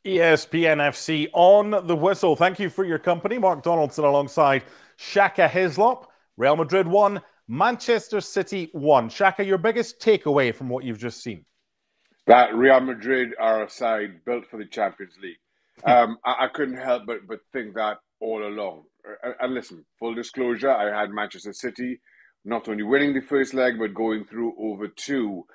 ESPN FC on the whistle. Thank you for your company. Mark Donaldson alongside Shaka Hislop. Real Madrid won, Manchester City won. Shaka, your biggest takeaway from what you've just seen? That Real Madrid are a side built for the Champions League. I couldn't help but think that all along. And listen, full disclosure, I had Manchester City not only winning the first leg, but going through over two.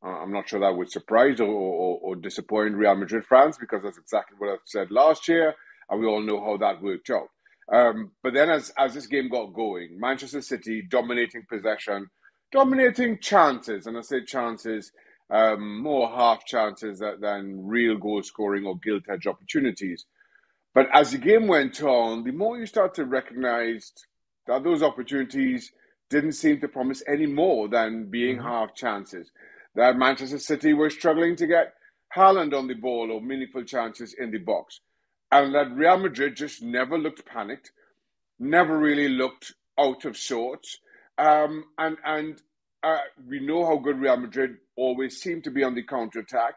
I'm not sure that would surprise or disappoint Real Madrid fans, because that's exactly what I said last year, and we all know how that worked out. But then as this game got going, Manchester City dominating possession, dominating chances, and I say chances, more half chances than real goal scoring or gilt-edge opportunities. But as the game went on, the more you start to recognize that those opportunities didn't seem to promise any more than being half chances. That Manchester City were struggling to get Haaland on the ball or meaningful chances in the box. And that Real Madrid just never looked panicked, never really looked out of sorts. We know how good Real Madrid always seem to be on the counter-attack.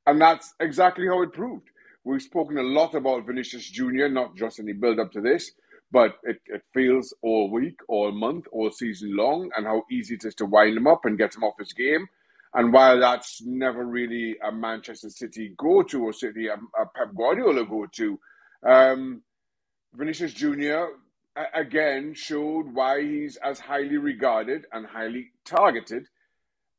And that's exactly how it proved. We've spoken a lot about Vinicius Jr., not just in the build-up to this, but it feels all week, all month, all season long, and how easy it is to wind him up and get him off his game. And while that's never really a Manchester City go-to or City a Pep Guardiola go-to, Vinicius Jr. again showed why he's as highly regarded and highly targeted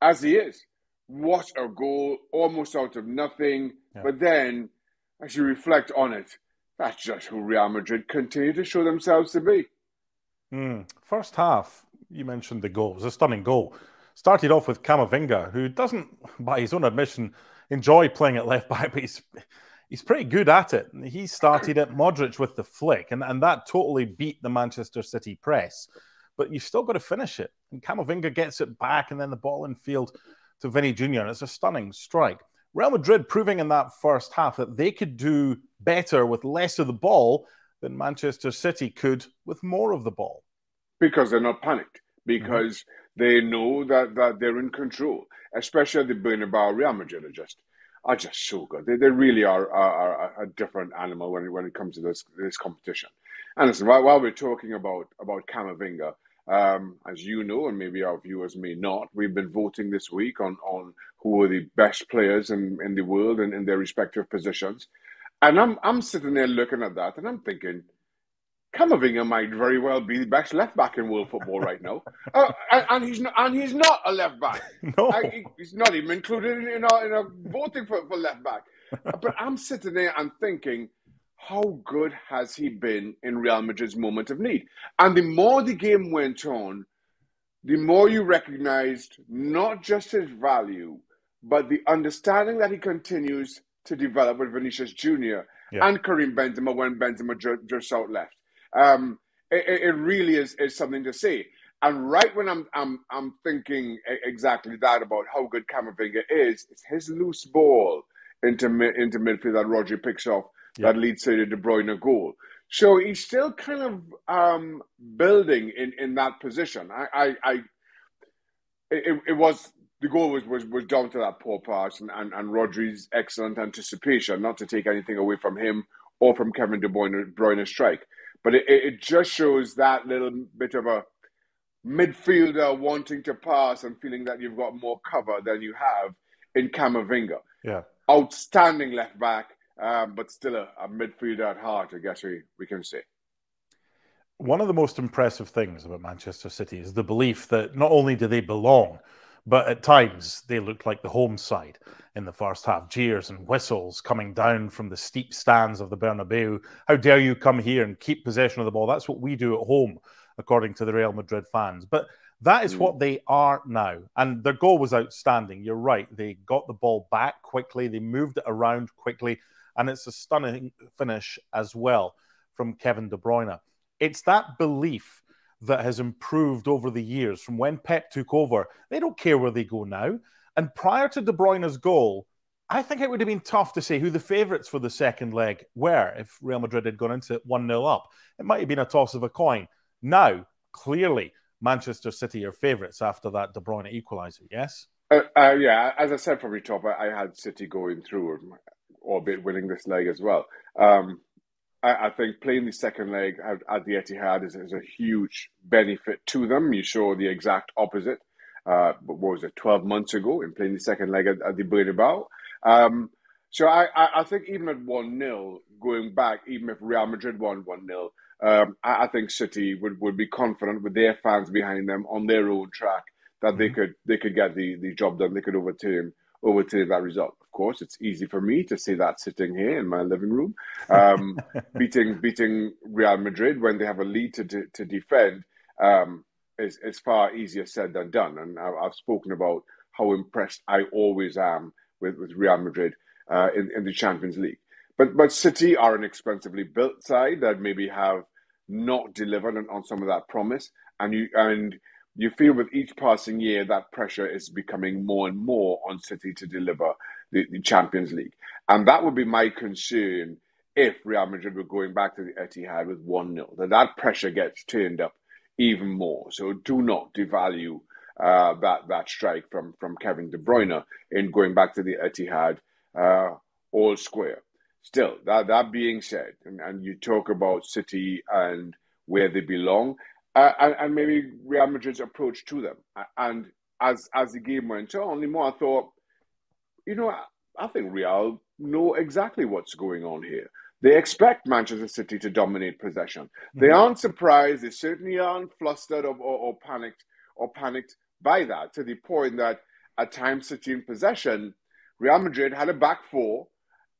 as he is. What a goal, almost out of nothing. Yeah. But then, as you reflect on it, that's just who Real Madrid continue to show themselves to be. First half, you mentioned the goal. It was a stunning goal. Started off with Camavinga, who doesn't, by his own admission, enjoy playing at left back, but he's pretty good at it. He started at Modric with the flick, and that totally beat the Manchester City press. But you've still got to finish it. And Camavinga gets it back, and then the ball in field to Vinny Jr., and it's a stunning strike. Real Madrid proving in that first half that they could do better with less of the ball than Manchester City could with more of the ball. Because they're not panicked. Because they know that they're in control. Especially at the Bernabeu, Real Madrid are just so good. They really are a different animal when it comes to this competition. And listen, while we're talking about Camavinga, as you know, and maybe our viewers may not, we've been voting this week on who are the best players in the world and in their respective positions. And I'm sitting there looking at that, and I'm thinking, Camavinga might very well be the best left back in world football right now, and he's not a left back. No. He's not even included in our voting for left back. But I'm sitting there and thinking, how good has he been in Real Madrid's moment of need? And the more the game went on, the more you recognized not just his value, but the understanding that he continues to develop with Vinicius Jr. and Karim Benzema when Benzema just out left. It really is something to say. And right when I'm thinking exactly that about how good Camavinga is, it's his loose ball into midfield that Rodri picks off that leads to the De Bruyne goal. So he's still kind of building in that position. The goal was down to that poor pass and Rodri's excellent anticipation, not to take anything away from him or from Kevin De Bruyne's strike. But it just shows that little bit of a midfielder wanting to pass and feeling that you've got more cover than you have in Camavinga. Yeah. Outstanding left back, but still a midfielder at heart, I guess we can say. One of the most impressive things about Manchester City is the belief that not only do they belong, but at times they looked like the home side in the first half. Jeers and whistles coming down from the steep stands of the Bernabeu. How dare you come here and keep possession of the ball? That's what we do at home, according to the Real Madrid fans. But that is what they are now. And their goal was outstanding. You're right. They got the ball back quickly. They moved it around quickly. And it's a stunning finish as well from Kevin De Bruyne. It's that belief that has improved over the years from when Pep took over. They don't care where they go now. And prior to De Bruyne's goal, I think it would have been tough to say who the favourites for the second leg were if Real Madrid had gone into it 1-0 up. It might have been a toss of a coin. Now, clearly, Manchester City are favourites after that De Bruyne equaliser, yes? Yeah, as I said from the top, I had City going through. albeit winning this leg as well. I think playing the second leg at the Etihad is a huge benefit to them. You saw the exact opposite. What was it, 12 months ago in playing the second leg at the Bernabeu. So I think even at 1-0, going back, even if Real Madrid won 1-0, I think City would be confident with their fans behind them on their own track that they could get the job done. They could overturn that result. Of course, it's easy for me to say that sitting here in my living room, beating Real Madrid when they have a lead to defend is far easier said than done. And I've spoken about how impressed I always am with Real Madrid in the Champions League. But City are an expensively built side that maybe have not delivered on some of that promise, and you feel with each passing year that pressure is becoming more and more on City to deliver the Champions League. And that would be my concern if Real Madrid were going back to the Etihad with 1-0, that pressure gets turned up even more. So do not devalue that strike from Kevin De Bruyne in going back to the Etihad all square. Still, that being said, and you talk about City and where they belong, and maybe Real Madrid's approach to them. And as the game went on, the more I thought, I think Real know exactly what's going on here. They expect Manchester City to dominate possession. Mm-hmm. They aren't surprised. They certainly aren't flustered or panicked by that, to the point that at times City in possession, Real Madrid had a back four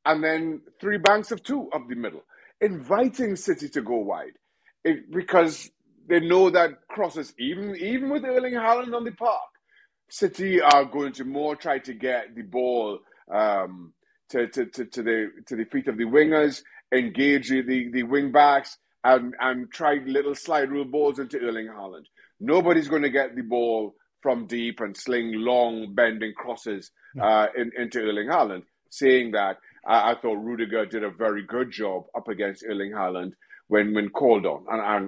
and then three banks of two up the middle, inviting City to go wide. Because they know that crosses, even with Erling Haaland on the park, City are going to more try to get the ball to the feet of the wingers, engage the wing backs, and try little slide rule balls into Erling Haaland. Nobody's going to get the ball from deep and sling long bending crosses into Erling Haaland. Saying that, I thought Rudiger did a very good job up against Erling Haaland when called on,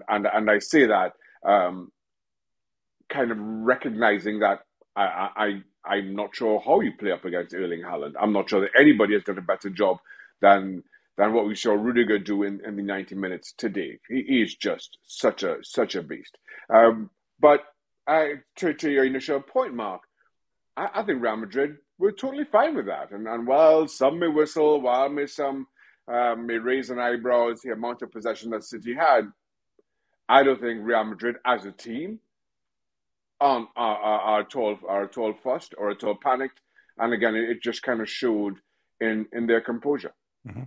and I say that kind of recognizing that I'm not sure how you play up against Erling Haaland. I'm not sure that anybody has done a better job than what we saw Rudiger do in the 90 minutes today. He is just such a beast. But to your initial point, Mark, I think Real Madrid were totally fine with that. And while some may whistle, while some may raise an eyebrow at the amount of possession that City had, I don't think Real Madrid as a team are at all fussed or at all panicked. And again, it just kind of showed in their composure. Mm-hmm.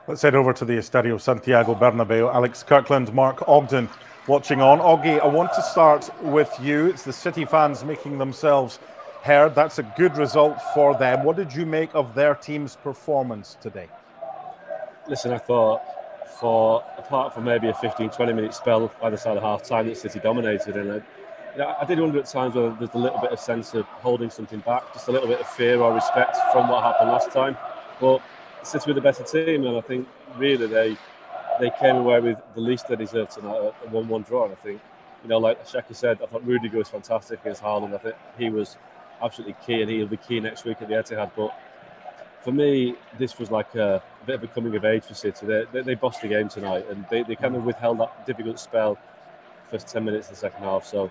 Let's head over to the Estadio Santiago Bernabeu. Alex, Kirkland, Mark, Ogden watching on. Oggy, I want to start with you. It's the City fans making themselves heard. That's a good result for them. What did you make of their team's performance today? Listen, I thought apart from maybe a 15-20 minute spell by the side of half-time that City dominated, and I did wonder at times whether there's a little bit of sense of holding something back, just a little bit of fear or respect from what happened last time. But City were the better team, and I think really they came away with the least they deserved tonight, a 1-1 draw. And I think, like Shaka said, I thought Rudiger was fantastic against Haaland. I think he was absolutely key, and he'll be key next week at the Etihad. But for me, this was like a bit of a coming of age for City. They bossed the game tonight, and they kind of withheld that difficult spell first 10 minutes of the second half. So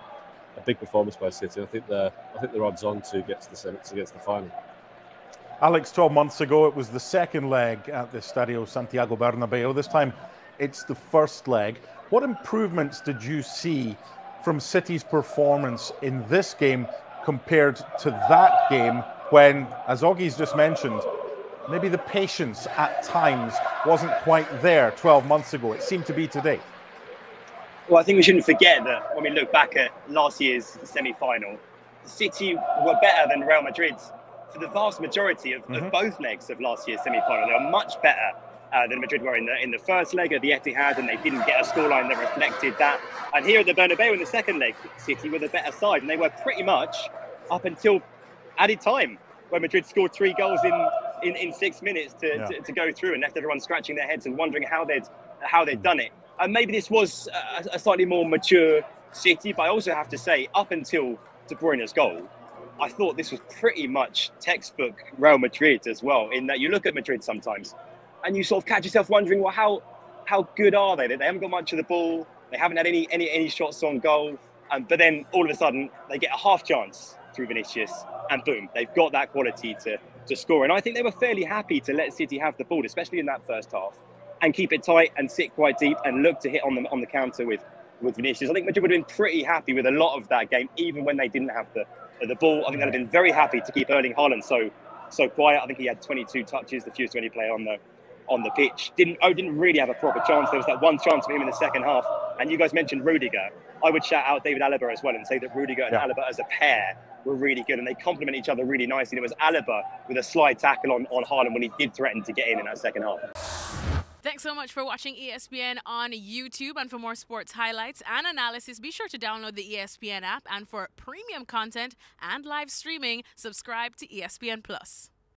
a big performance by City. I think they're odds on to get to the final. Alex, 12 months ago, it was the second leg at the Estadio Santiago Bernabeu. This time, it's the first leg. What improvements did you see from City's performance in this game compared to that game when, as Oggy's just mentioned, maybe the patience at times wasn't quite there 12 months ago? It seemed to be today. Well, I think we shouldn't forget that when we look back at last year's semi-final, City were better than Real Madrid for the vast majority of both legs of last year's semi-final. They were much better than Madrid were in the first leg at the Etihad, and they didn't get a scoreline that reflected that. And here at the Bernabeu in the second leg, City were the better side, and they were pretty much up until added time, where Madrid scored 3 goals in 6 minutes to go through, and left everyone scratching their heads and wondering how they'd done it. And maybe this was a slightly more mature City, but I also have to say, up until De Bruyne's goal, I thought this was pretty much textbook Real Madrid as well, in that you look at Madrid sometimes and you sort of catch yourself wondering, well, how good are they? They haven't got much of the ball. They haven't had any shots on goal. But then all of a sudden they get a half chance through Vinicius and boom, they've got that quality to score. And I think they were fairly happy to let City have the ball, especially in that first half, and keep it tight and sit quite deep and look to hit on the counter with Vinicius. I think Madrid would have been pretty happy with a lot of that game, even when they didn't have the ball. I think they'd have been very happy to keep Erling Haaland so quiet. I think he had 22 touches, the fewest of any player on the pitch. Didn't really have a proper chance. There was that one chance for him in the second half. And you guys mentioned Rudiger. I would shout out David Alaba as well and say that Rudiger and Alaba as a pair were really good and they complement each other really nicely. And it was Alaba with a slide tackle on Haaland when he did threaten to get in that second half. Thanks so much for watching ESPN on YouTube. And for more sports highlights and analysis, be sure to download the ESPN app. And for premium content and live streaming, subscribe to ESPN Plus.